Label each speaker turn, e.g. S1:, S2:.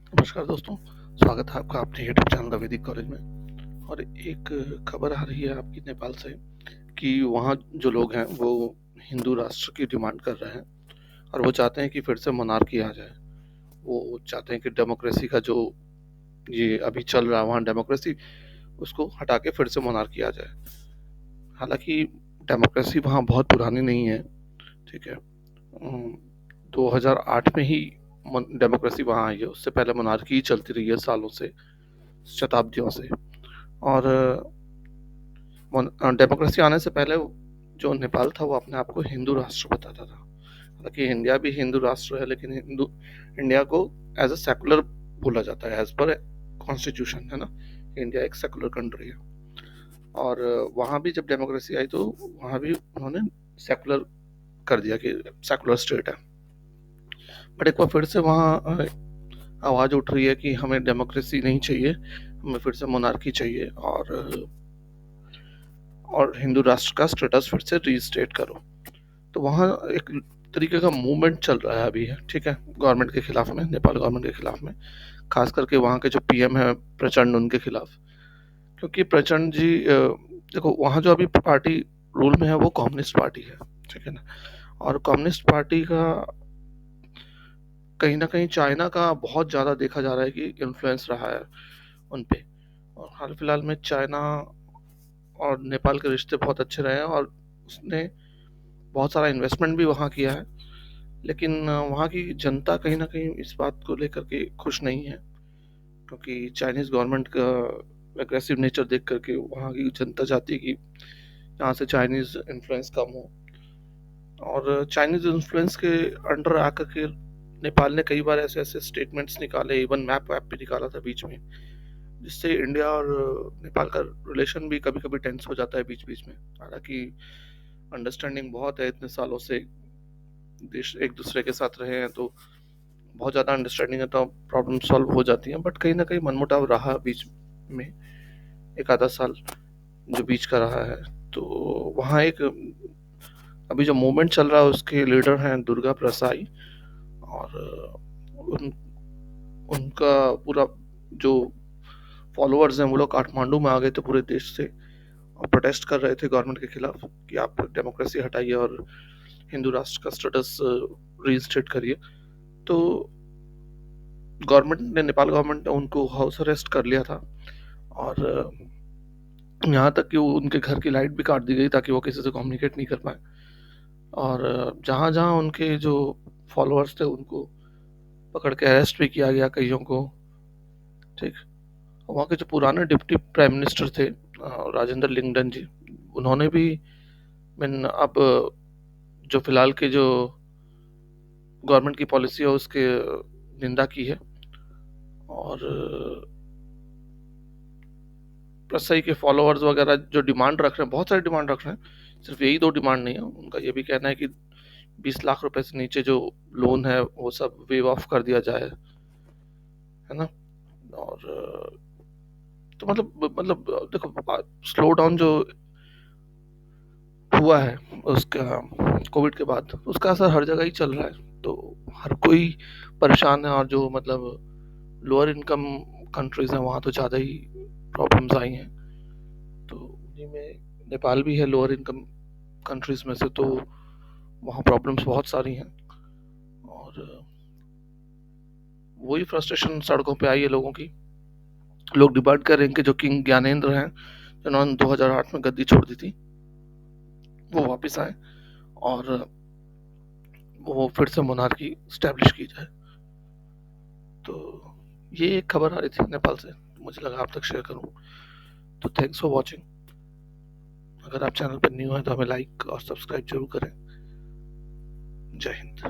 S1: नमस्कार दोस्तों, स्वागत है आपका अपने यूट्यूब चैनल द वैदिक कॉलेज में। और एक खबर आ रही है आपकी नेपाल से कि वहाँ जो लोग हैं वो हिंदू राष्ट्र की डिमांड कर रहे हैं और वो चाहते हैं कि फिर से मोनार्की आ जाए। वो चाहते हैं कि डेमोक्रेसी का जो ये अभी चल रहा है वहाँ डेमोक्रेसी उसको हटा के फिर से मोनार्की आ जाए। हालांकि डेमोक्रेसी वहाँ बहुत पुरानी नहीं है, ठीक है। 2008 में ही डेमोक्रेसी वहाँ आई है, उससे पहले मोनार्की ही चलती रही है सालों से, शताब्दियों से। और डेमोक्रेसी आने से पहले जो नेपाल था वो अपने आप को हिंदू राष्ट्र बताता था। हालांकि इंडिया भी हिंदू राष्ट्र है, लेकिन हिंदू इंडिया को एज अ सेकुलर बोला जाता है, एज पर कॉन्स्टिट्यूशन, है ना। इंडिया एक सेकुलर कंट्री है। और वहाँ भी जब डेमोक्रेसी आई तो वहाँ भी उन्होंने सेकुलर कर दिया कि सेकुलर स्टेट है। बट एक बार फिर से वहाँ आवाज उठ रही है कि हमें डेमोक्रेसी नहीं चाहिए, हमें फिर से मोनार्की चाहिए और हिंदू राष्ट्र का स्टेटस फिर से रीस्टेट करो। तो वहाँ एक तरीके का मूवमेंट चल रहा है अभी है, ठीक है, गवर्नमेंट के खिलाफ में, नेपाल गवर्नमेंट के खिलाफ में, खास करके वहाँ के जो पीएम है प्रचंड, उनके खिलाफ। क्योंकि प्रचंड जी देखो, वहाँ जो अभी पार्टी रूल में है वो कम्युनिस्ट पार्टी है, ठीक है ना। और कम्युनिस्ट पार्टी का कहीं ना कहीं चाइना का बहुत ज़्यादा देखा जा रहा है कि इन्फ्लुएंस रहा है उन पे। और हाल फिलहाल में चाइना और नेपाल के रिश्ते बहुत अच्छे रहे हैं और उसने बहुत सारा इन्वेस्टमेंट भी वहाँ किया है। लेकिन वहाँ की जनता कहीं ना कहीं इस बात को लेकर के खुश नहीं है, क्योंकि चाइनीज गवर्नमेंट का एग्रेसिव नेचर देख करके वहाँ की जनता चाहती है कि यहाँ से चाइनीज इन्फ्लुएंस कम हो। और चाइनीज इन्फ्लुएंस के अंडर आकर के नेपाल ने कई बार ऐसे ऐसे स्टेटमेंट्स निकाले, इवन मैप वैप भी निकाला था बीच में, जिससे इंडिया और नेपाल का रिलेशन भी कभी कभी टेंस हो जाता है बीच बीच में। हालांकि अंडरस्टैंडिंग बहुत है, इतने सालों से देश एक दूसरे के साथ रहे हैं तो बहुत ज़्यादा अंडरस्टैंडिंग है, तो प्रॉब्लम सॉल्व हो जाती है। बट कहीं ना कहीं मनमुटाव रहा बीच में, एक आधा साल जो बीच का रहा है। तो वहाँ एक अभी जो मूवमेंट चल रहा है उसके लीडर हैं दुर्गा प्रसाई। और उन उनका पूरा जो फॉलोअर्स हैं वो लोग काठमांडू में आ गए थे पूरे देश से, और प्रोटेस्ट कर रहे थे गवर्नमेंट के खिलाफ कि आप डेमोक्रेसी हटाइए और हिंदू राष्ट्र का स्टेटस रीइंस्टेट करिए। तो गवर्नमेंट ने, नेपाल गवर्नमेंट ने उनको हाउस अरेस्ट कर लिया था। और यहाँ तक कि उनके घर की लाइट भी काट दी गई ताकि वो किसी से कम्युनिकेट नहीं कर पाए। और जहाँ जहाँ उनके जो फॉलोअर्स थे उनको पकड़ के अरेस्ट भी किया गया, कईयों को, ठीक। वहाँ के जो पुराने डिप्टी प्राइम मिनिस्टर थे राजेंद्र लिंगडन जी, उन्होंने भी मीन अब जो फिलहाल के जो गवर्नमेंट की पॉलिसी है उसके निंदा की है। और सही के फॉलोअर्स वगैरह जो डिमांड रख रहे हैं, बहुत सारी डिमांड रख रहे हैं, सिर्फ यही दो डिमांड नहीं है। उनका ये भी कहना है कि 20 लाख रुपए से नीचे जो लोन है वो सब वेव ऑफ कर दिया जाए, है ना। और तो मतलब देखो, स्लो डाउन जो हुआ है उसका कोविड के बाद, उसका असर हर जगह ही चल रहा है। तो हर कोई परेशान है, और जो मतलब लोअर इनकम कंट्रीज हैं वहाँ तो ज़्यादा ही प्रॉब्लम्स आई हैं। तो उन्हीं में नेपाल भी है लोअर इनकम कंट्रीज में से, तो वहाँ प्रॉब्लम्स बहुत सारी हैं। और वही फ्रस्ट्रेशन सड़कों पे आई है लोगों की। लोग डिमांड कर रहे हैं कि जो किंग ज्ञानेंद्र हैं, जिन्होंने 2008 में गद्दी छोड़ दी थी, वो वापस आए और वो फिर से मोनार्की स्टैब्लिश की जाए। तो ये एक खबर आ रही थी नेपाल से, तो मुझे लगा आप तक शेयर करूं। तो थैंक्स फॉर वॉचिंग। अगर आप चैनल पर न्यू हैं तो हमें लाइक और सब्सक्राइब जरूर करें। जय हिंद।